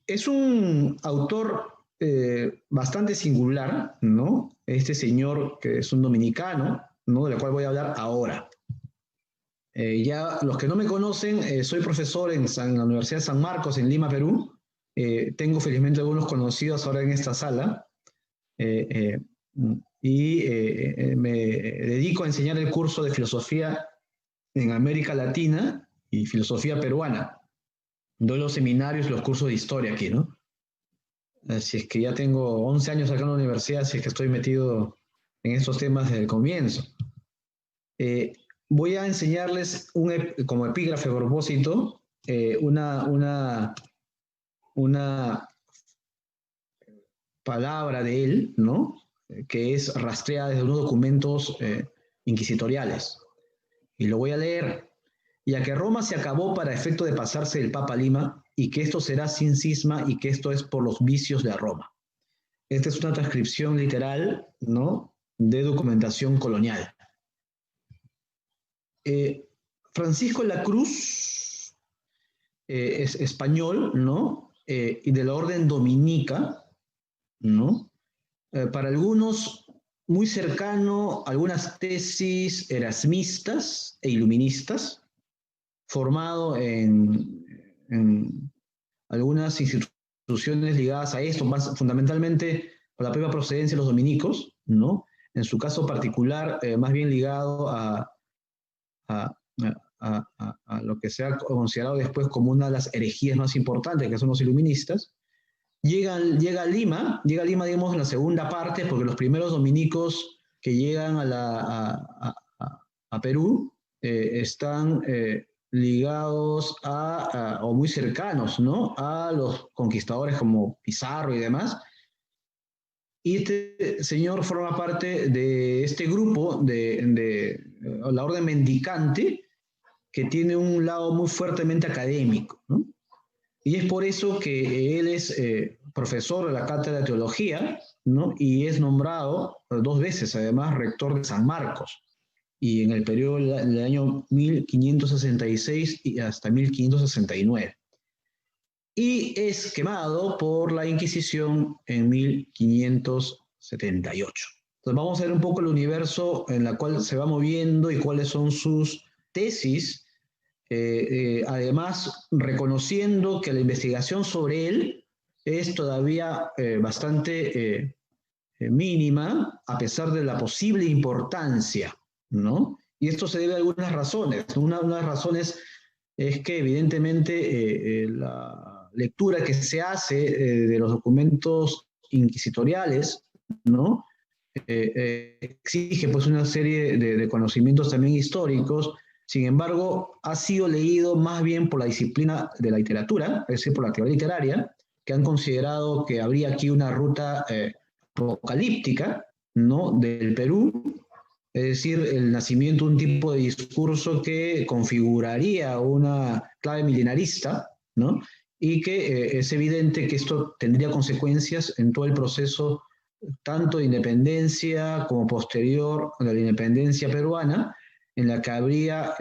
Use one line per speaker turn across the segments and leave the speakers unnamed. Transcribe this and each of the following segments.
Es un autor bastante singular, ¿no? Este señor que es un dominicano, ¿no? Del cual voy a hablar ahora. Ya los que no me conocen, soy profesor en la Universidad de San Marcos, en Lima, Perú. Tengo felizmente algunos conocidos ahora en esta sala. Eh, eh, Me dedico a enseñar el curso de filosofía en América Latina y filosofía peruana. Doy los seminarios, los cursos de historia aquí, ¿no? Así es que ya tengo 11 años acá en la universidad, así es que estoy metido en estos temas desde el comienzo. Eh, Voy a enseñarles como epígrafe a propósito una palabra de él, ¿no? Que es rastreada desde unos documentos inquisitoriales. Y lo voy a leer. Ya que Roma se acabó para efecto de pasarse el Papa a Lima, y que esto será sin cisma, y que esto es por los vicios de Roma. Esta es una transcripción literal, ¿no? De documentación colonial. Francisco de la Cruz es español, ¿no? Y de la orden dominica, ¿no? Para algunos muy cercano a algunas tesis erasmistas e iluministas, formado en algunas instituciones ligadas a esto, más fundamentalmente por la propia procedencia de los dominicos, ¿no? En su caso particular, más bien ligado a, a lo que se ha considerado después como una de las herejías más importantes, que son los iluministas. Llega a Lima, digamos, en la segunda parte, porque los primeros dominicos que llegan a Perú están ligados o muy cercanos, ¿no? A los conquistadores como Pizarro y demás. Y este señor forma parte de este grupo de la orden mendicante, que tiene un lado muy fuertemente académico, ¿no? Y es por eso que él es profesor de la Cátedra de Teología, ¿no? Y es nombrado 2 veces, además, rector de San Marcos, y en el periodo del año 1566 y hasta 1569. Y es quemado por la Inquisición en 1578. Entonces vamos a ver un poco el universo en el cual se va moviendo y cuáles son sus tesis, además reconociendo que la investigación sobre él es todavía bastante mínima, a pesar de la posible importancia, ¿no? Y esto se debe a algunas razones. Una de las razones es que evidentemente la lectura que se hace de los documentos inquisitoriales, ¿no? Exige pues una serie de conocimientos también históricos. Sin embargo, ha sido leído más bien por la disciplina de la literatura, es decir, por la teoría literaria, que han considerado que habría aquí una ruta apocalíptica, ¿no? Del Perú, es decir, el nacimiento de un tipo de discurso que configuraría una clave milenarista, ¿no? Y que es evidente que esto tendría consecuencias en todo el proceso, tanto de independencia como posterior a la independencia peruana, en la que habría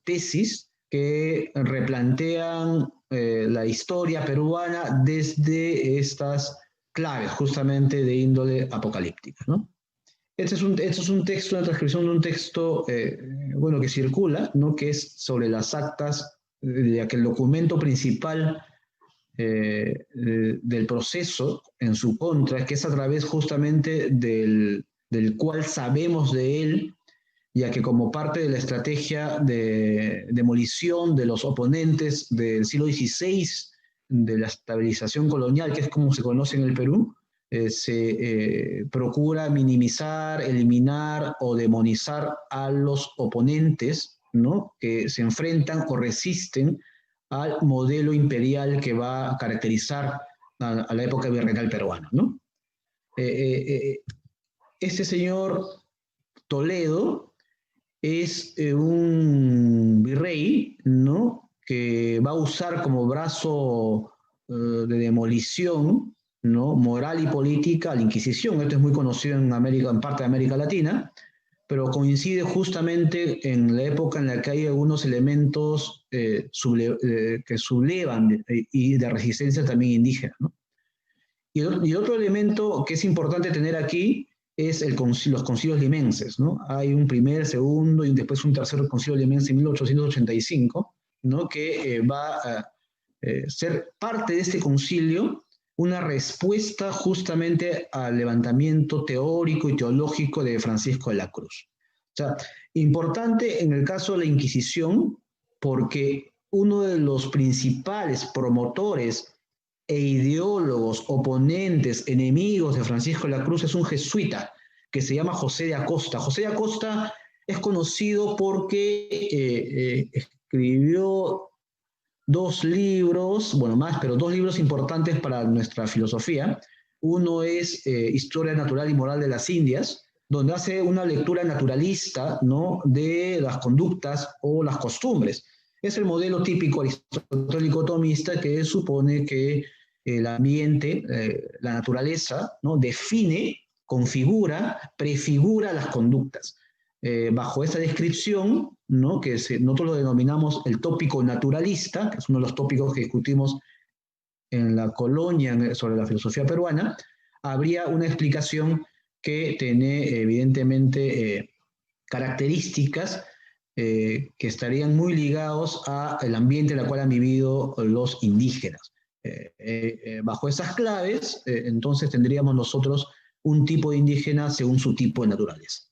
tesis que replantean la historia peruana desde estas claves, justamente de índole apocalíptica, ¿no? Este es un texto, una transcripción de un texto, bueno, que circula, ¿no? Que es sobre las actas, ya que el documento principal del proceso en su contra, que es a través justamente del cual sabemos de él, ya que como parte de la estrategia de demolición de los oponentes del siglo XVI, de la estabilización colonial, que es como se conoce en el Perú, se procura minimizar, eliminar o demonizar a los oponentes, ¿no? Que se enfrentan o resisten al modelo imperial que va a caracterizar a la época virreinal peruana, ¿no? Este señor Toledo es un virrey, ¿no? Que va a usar como brazo de demolición, ¿no? Moral y política a la Inquisición. Esto es muy conocido en América, en parte de América Latina, pero coincide justamente en la época en la que hay algunos elementos que sublevan y de resistencia también indígena, ¿no? Y otro elemento que es importante tener aquí es los concilios limenses, ¿no? Hay un primer, segundo y después un tercer concilio limense en 1885, ¿no? Que va a ser parte de este concilio una respuesta justamente al levantamiento teórico y teológico de Francisco de la Cruz. O sea, importante en el caso de la Inquisición, porque uno de los principales promotores e ideólogos, oponentes, enemigos de Francisco de la Cruz es un jesuita que se llama José de Acosta. José de Acosta es conocido porque escribió dos libros, bueno, más, pero dos libros importantes para nuestra filosofía. Uno es Historia Natural y Moral de las Indias, donde hace una lectura naturalista, ¿no?, de las conductas o las costumbres. Es el modelo típico aristotélico tomista que supone que el ambiente, la naturaleza, ¿no?, define, configura, prefigura las conductas. Bajo esta descripción, ¿no?, que nosotros lo denominamos el tópico naturalista, que es uno de los tópicos que discutimos en la colonia sobre la filosofía peruana, habría una explicación que tiene evidentemente características que estarían muy ligados al ambiente en el cual han vivido los indígenas. Bajo esas claves, entonces tendríamos nosotros un tipo de indígena según su tipo de naturaleza,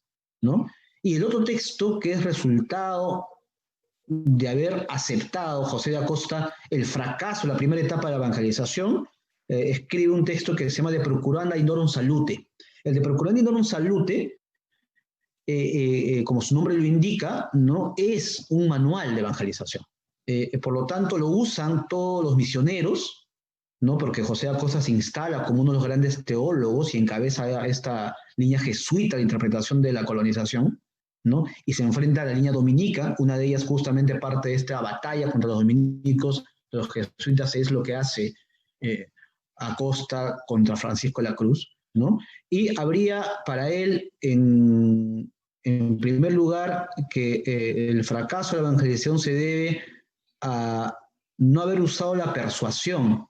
¿no? Y el otro texto que es resultado de haber aceptado José de Acosta el fracaso, la primera etapa de la evangelización, escribe un texto que se llama De Procuranda Indorum Salute. El De Procuranda Indorum Salute, como su nombre lo indica, ¿no?, es un manual de evangelización. Por lo tanto, lo usan todos los misioneros, ¿no?, porque José de Acosta se instala como uno de los grandes teólogos y encabeza esta línea jesuita de interpretación de la colonización, ¿no?, y se enfrenta a la línea dominica. Una de ellas justamente parte de esta batalla contra los dominicos, de los jesuitas, es lo que hace Acosta contra Francisco de la Cruz, ¿no? Y habría para él, en primer lugar, que el fracaso de la evangelización se debe a no haber usado la persuasión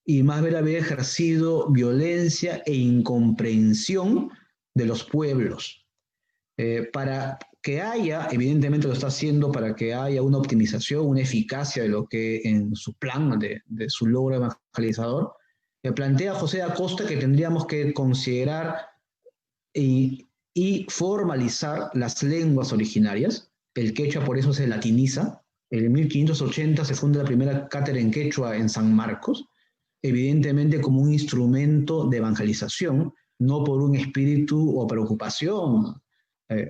y más bien haber ejercido violencia e incomprensión de los pueblos. Para que haya, evidentemente lo está haciendo para que haya una optimización, una eficacia de lo que en su plan de su logro evangelizador, plantea José de Acosta que tendríamos que considerar y formalizar las lenguas originarias. El quechua por eso se latiniza. En 1580 se funda la primera cátedra en quechua en San Marcos, evidentemente como un instrumento de evangelización, no por un espíritu o preocupación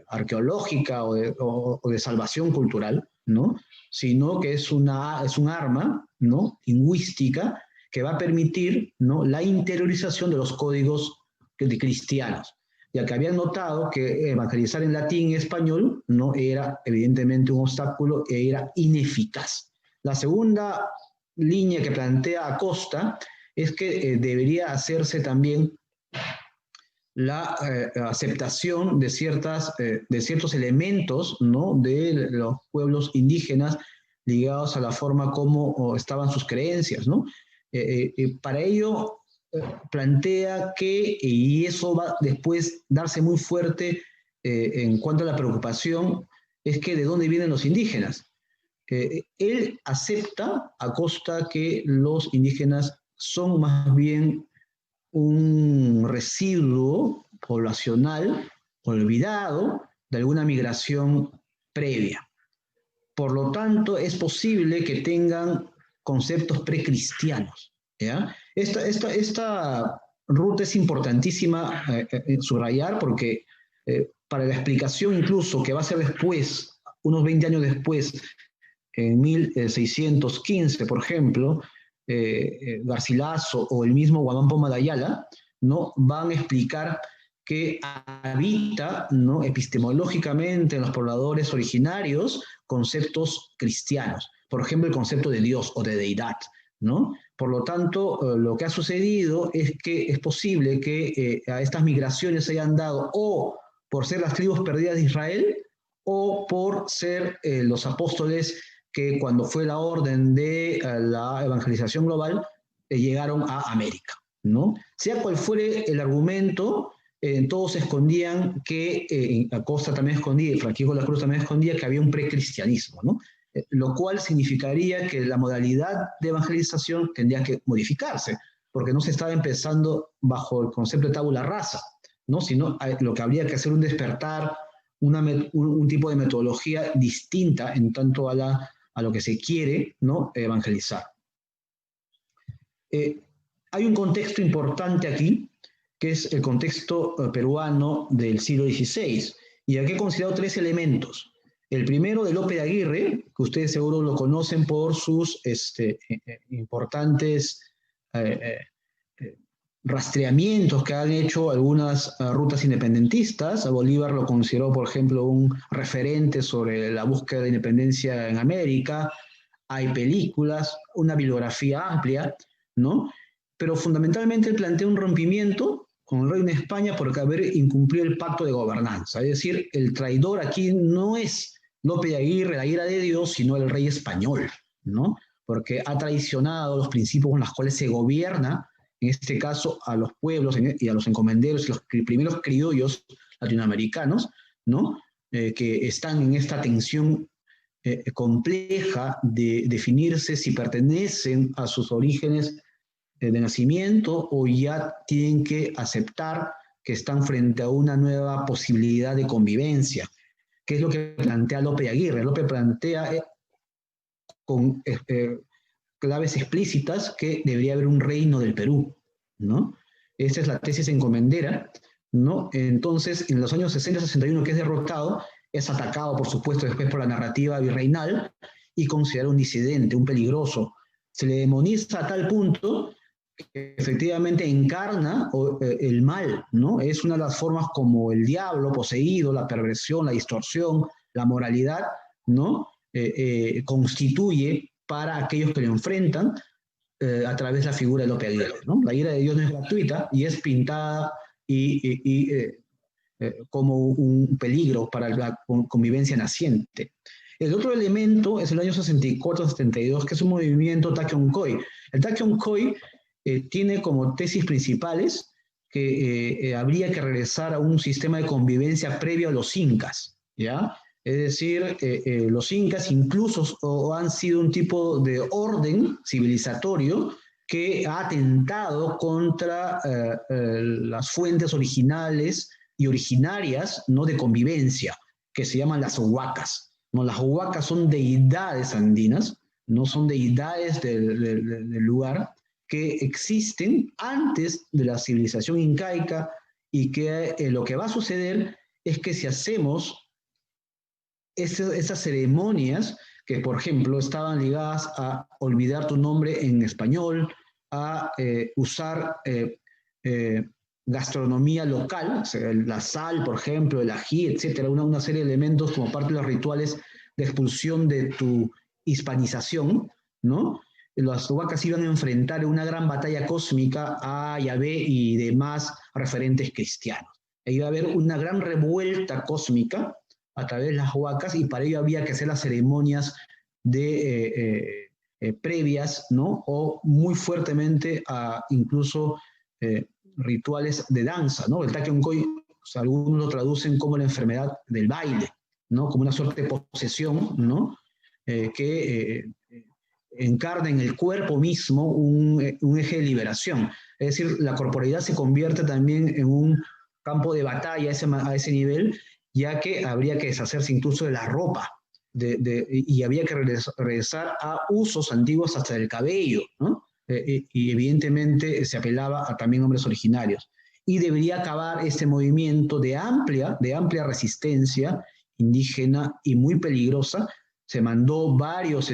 arqueológica o de salvación cultural, ¿no?, sino que es un arma, ¿no?, lingüística que va a permitir, ¿no?, la interiorización de los códigos cristianos, ya que habían notado que evangelizar en latín y español no era evidentemente un obstáculo e era ineficaz. La segunda línea que plantea Acosta es que debería hacerse también la aceptación de ciertos elementos, ¿no?, de los pueblos indígenas ligados a la forma como estaban sus creencias, ¿no? Para ello plantea que, y eso va después darse muy fuerte en cuanto a la preocupación, es que de dónde vienen los indígenas. Él acepta, Acosta, que los indígenas son más bien un residuo poblacional olvidado de alguna migración previa. Por lo tanto, es posible que tengan conceptos precristianos, ¿ya? Esta ruta es importantísima subrayar porque para la explicación incluso que va a ser después, unos 20 años después, en 1615, por ejemplo, Garcilaso o el mismo Guamán Poma de Ayala, ¿no?, van a explicar que habita, ¿no?, epistemológicamente en los pobladores originarios conceptos cristianos. Por ejemplo, el concepto de Dios o de deidad, ¿no? Por lo tanto, lo que ha sucedido es que es posible que a estas migraciones se hayan dado o por ser las tribus perdidas de Israel o por ser los apóstoles que cuando fue la orden de la evangelización global llegaron a América, ¿no? Sea cual fuere el argumento, todos escondían que, Acosta también escondía, y Francisco de la Cruz también escondía que había un precristianismo, ¿no? Lo cual significaría que la modalidad de evangelización tendría que modificarse, porque no se estaba empezando bajo el concepto de tabula rasa, ¿no? Sino lo que habría que hacer un despertar, un tipo de metodología distinta en tanto a lo que se quiere, ¿no?, evangelizar. Hay un contexto importante aquí, que es el contexto peruano del siglo XVI, y aquí he considerado tres elementos. El primero de Lope de Aguirre, que ustedes seguro lo conocen por sus importantes rastreamientos que han hecho algunas rutas independentistas. A Bolívar lo consideró, por ejemplo, un referente sobre la búsqueda de independencia en América. Hay películas, una bibliografía amplia, ¿no? Pero fundamentalmente él plantea un rompimiento con el reino de España porque haber incumplido el pacto de gobernanza. Es decir, el traidor aquí no es Lope de Aguirre, la ira de Dios, sino el rey español, ¿no? Porque ha traicionado los principios con los cuales se gobierna, en este caso a los pueblos y a los encomenderos y los primeros criollos latinoamericanos, ¿no? Que están en esta tensión compleja de definirse si pertenecen a sus orígenes de nacimiento o ya tienen que aceptar que están frente a una nueva posibilidad de convivencia, que es lo que plantea Lope de Aguirre. Lope plantea con claves explícitas que debería haber un reino del Perú, ¿no? Esa es la tesis encomendera, ¿no? Entonces, en los años 60-61, que es derrotado, es atacado, por supuesto, después por la narrativa virreinal y considerado un disidente, un peligroso. Se le demoniza a tal punto que efectivamente encarna el mal, ¿no? Es una de las formas como el diablo poseído, la perversión, la distorsión, la moralidad, ¿no? Constituye para aquellos que lo enfrentan a través de la figura de Lope de Aguirre, ¿no? La ira de Dios no es gratuita y es pintada como un peligro para la convivencia naciente. El otro elemento es el año 64-72, que es un movimiento Takion-Khoi. El Takion-Khoi tiene como tesis principales que habría que regresar a un sistema de convivencia previo a los incas, ¿ya? Es decir, los incas incluso han sido un tipo de orden civilizatorio que ha atentado contra las fuentes originales y originarias, ¿no?, de convivencia, que se llaman las huacas, ¿no? Las huacas son deidades andinas, no son deidades del lugar, que existen antes de la civilización incaica y que lo que va a suceder es que si hacemos esas ceremonias que, por ejemplo, estaban ligadas a olvidar tu nombre en español, a usar gastronomía local, o sea, la sal, por ejemplo, el ají, etcétera, una serie de elementos como parte de los rituales de expulsión de tu hispanización, ¿no? Las huacas iban a enfrentar una gran batalla cósmica a Yahvé y demás referentes cristianos. Ahí iba a haber una gran revuelta cósmica a través de las huacas y para ello había que hacer las ceremonias previas, ¿no? O muy fuertemente incluso rituales de danza, ¿no? El Takion-Khoi, o sea, algunos lo traducen como la enfermedad del baile, ¿no? Como una suerte de posesión, ¿no? Que encarna en el cuerpo mismo un eje de liberación. Es decir, la corporalidad se convierte también en un campo de batalla a ese nivel, ya que habría que deshacerse incluso de la ropa y había que regresar a usos antiguos hasta del cabello, ¿no? Y evidentemente se apelaba a también hombres originarios. Y debería acabar este movimiento de amplia resistencia indígena y muy peligrosa. Se mandó varios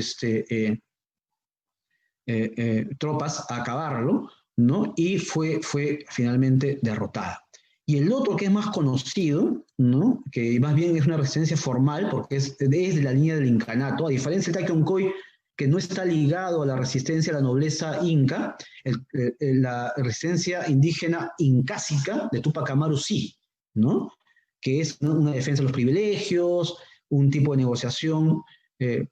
tropas a acabarlo, ¿no? Y fue finalmente derrotada. Y el otro que es más conocido, ¿no?, que más bien es una resistencia formal, porque es de la línea del incanato, a diferencia del Takion-Khoi, que no está ligado a la resistencia a la nobleza inca, la resistencia indígena incásica de Tupac Amaru sí, ¿no? que es una defensa de los privilegios, un tipo de negociación,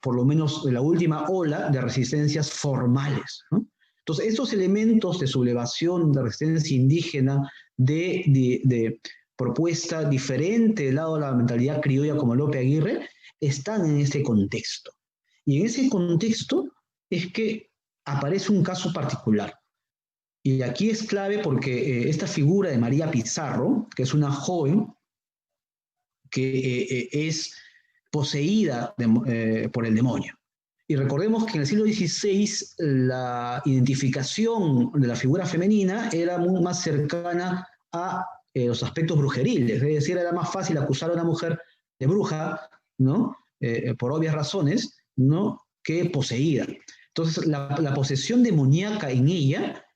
por lo menos de la última ola de resistencias formales, ¿no? Entonces, estos elementos de sublevación, de resistencia indígena, de propuesta diferente del lado de la mentalidad criolla como Lope Aguirre, están en este contexto. Y en ese contexto es que aparece un caso particular. Y aquí es clave porque esta figura de María Pizarro, que es una joven que es poseída por el demonio. Y recordemos que en el siglo XVI la identificación de la figura femenina era muy más cercana a los aspectos brujeriles, es decir, era más fácil acusar a una mujer de bruja, ¿no? Por obvias razones, ¿no? Que poseída. Entonces, la posesión demoníaca en ella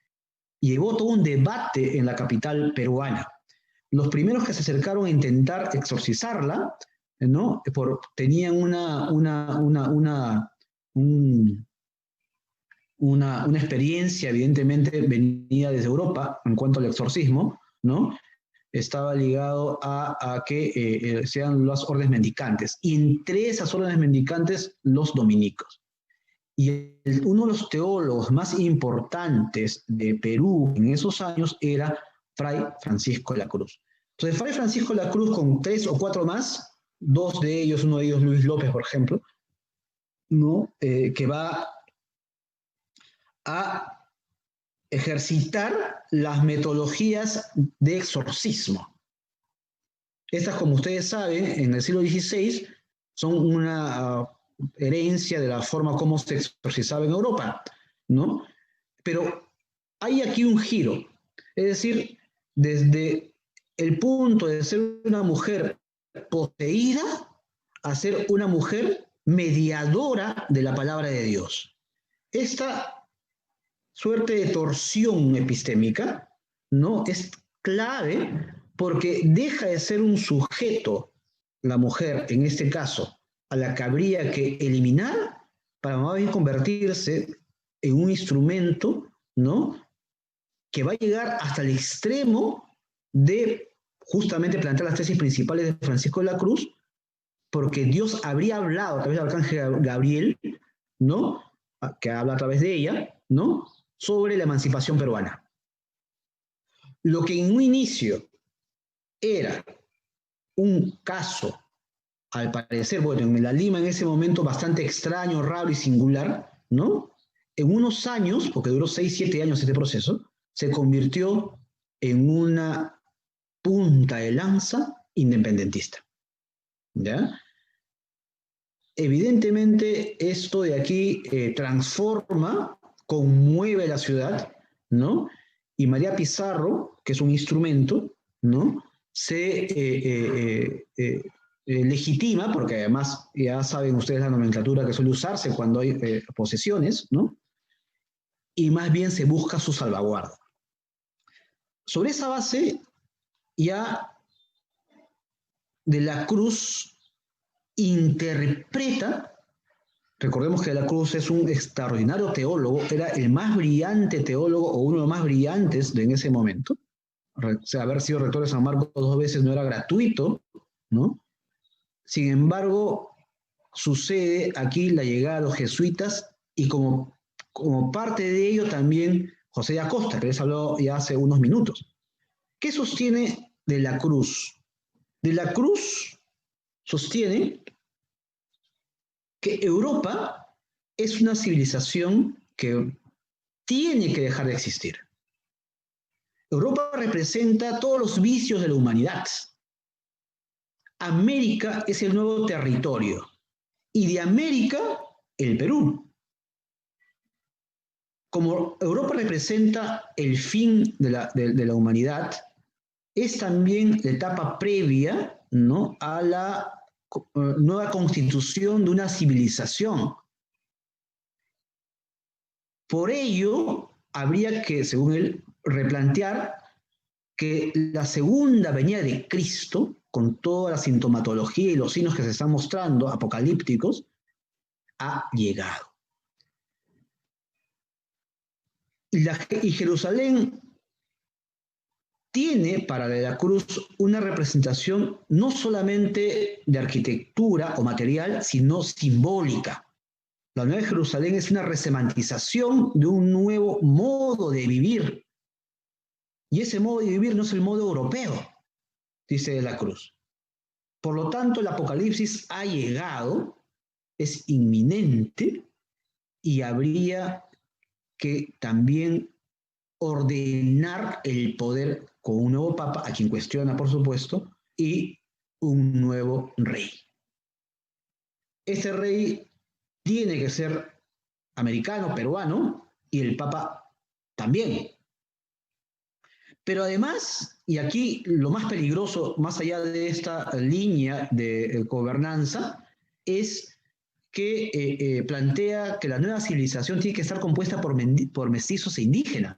llevó todo un debate en la capital peruana. Los primeros que se acercaron a intentar exorcizarla, ¿no? Tenían una experiencia, evidentemente, venida desde Europa en cuanto al exorcismo, ¿no? Estaba ligado a que sean las órdenes mendicantes. Y entre esas órdenes mendicantes, los dominicos. Y uno de los teólogos más importantes de Perú en esos años era Fray Francisco de la Cruz. Entonces, Fray Francisco de la Cruz, con 3 o 4 más, dos de ellos, uno de ellos Luis López, por ejemplo, ¿no? Que va a ejercitar las metodologías de exorcismo. Estas, como ustedes saben, en el siglo XVI son una herencia de la forma como se exorcizaba en Europa, ¿no? Pero hay aquí un giro, es decir, desde el punto de ser una mujer poseída a ser una mujer mediadora de la palabra de Dios. Esta suerte de torsión epistémica, ¿no? Es clave porque deja de ser un sujeto, la mujer en este caso, a la que habría que eliminar para más bien convertirse en un instrumento, ¿no? Que va a llegar hasta el extremo de justamente plantear las tesis principales de Francisco de la Cruz, porque Dios habría hablado a través del arcángel Gabriel, ¿no? Que habla a través de ella, ¿no? Sobre la emancipación peruana. Lo que en un inicio era un caso, al parecer, bueno, en la Lima en ese momento bastante extraño, raro y singular, ¿no? En unos años, porque duró 6, 7 años este proceso, se convirtió en una punta de lanza independentista, ¿ya? Evidentemente, esto de aquí transforma, conmueve la ciudad, ¿no? Y María Pizarro, que es un instrumento, ¿no? Se legitima, porque además ya saben ustedes la nomenclatura que suele usarse cuando hay posesiones, ¿no? Y más bien se busca su salvaguarda. Sobre esa base, ya de la Cruz interpreta. Recordemos que de la Cruz es un extraordinario teólogo, era el más brillante teólogo o uno de los más brillantes en ese momento. O sea, haber sido rector de San Marcos 2 veces no era gratuito, ¿no? Sin embargo, sucede aquí la llegada de los jesuitas y como parte de ello también José de Acosta, que les habló ya hace unos minutos. ¿Qué sostiene de la Cruz? De la Cruz sostiene que Europa es una civilización que tiene que dejar de existir. Europa representa todos los vicios de la humanidad. América es el nuevo territorio y de América el Perú. Como Europa representa el fin de la humanidad, es también la etapa previa, ¿no?, a la nueva constitución de una civilización. Por ello, habría que, según él, replantear que la segunda venida de Cristo, con toda la sintomatología y los signos que se están mostrando apocalípticos, ha llegado. Y Jerusalén tiene para De la Cruz una representación no solamente de arquitectura o material, sino simbólica. La Nueva Jerusalén es una resemantización de un nuevo modo de vivir. Y ese modo de vivir no es el modo europeo, dice De la Cruz. Por lo tanto, el Apocalipsis ha llegado, es inminente, y habría que también ordenar el poder con un nuevo papa, a quien cuestiona, por supuesto, y un nuevo rey. Este rey tiene que ser americano, peruano, y el papa también. Pero además, y aquí lo más peligroso, más allá de esta línea de gobernanza, es que plantea que la nueva civilización tiene que estar compuesta por mestizos e indígenas.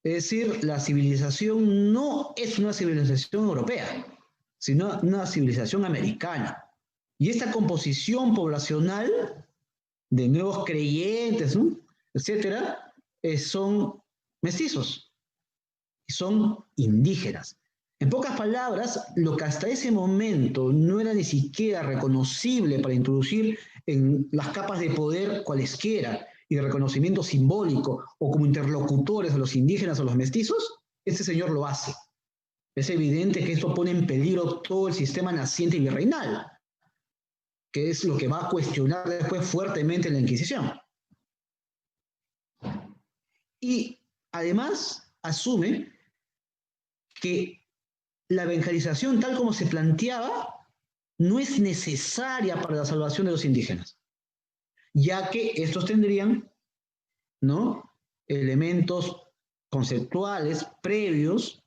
Es decir, la civilización no es una civilización europea, sino una civilización americana. Y esta composición poblacional de nuevos creyentes, ¿no?, etcétera, son mestizos, son indígenas. En pocas palabras, lo que hasta ese momento no era ni siquiera reconocible para introducir en las capas de poder cualesquiera y de reconocimiento simbólico o como interlocutores a los indígenas o los mestizos, este señor lo hace. Es evidente que esto pone en peligro todo el sistema naciente y virreinal, que es lo que va a cuestionar después fuertemente la Inquisición. Y además asume que la evangelización tal como se planteaba no es necesaria para la salvación de los indígenas, ya que estos tendrían, ¿no?, elementos conceptuales previos.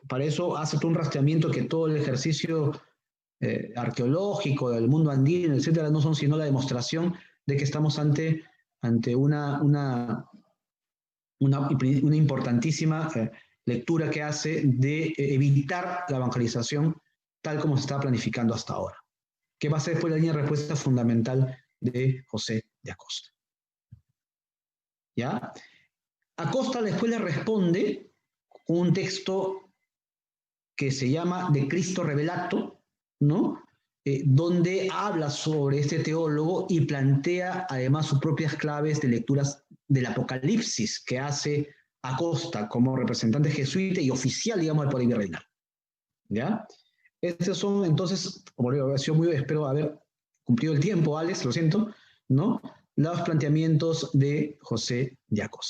Para eso hace todo un rastreamiento que todo el ejercicio arqueológico del mundo andino, etcétera, no son sino la demostración de que estamos ante una importantísima lectura que hace de evitar la evangelización tal como se está planificando hasta ahora, que va a ser después la línea de respuesta fundamental de José de Acosta. ¿Ya? Acosta después le responde con un texto que se llama De Cristo Revelato, ¿no?, donde habla sobre este teólogo y plantea además sus propias claves de lecturas del Apocalipsis que hace Acosta como representante jesuita y oficial, digamos, del poder virreinal. ¿Ya? Estos son, entonces, como digo, espero haber cumplido el tiempo, Alex, lo siento, ¿no?, los planteamientos de José de Acosta.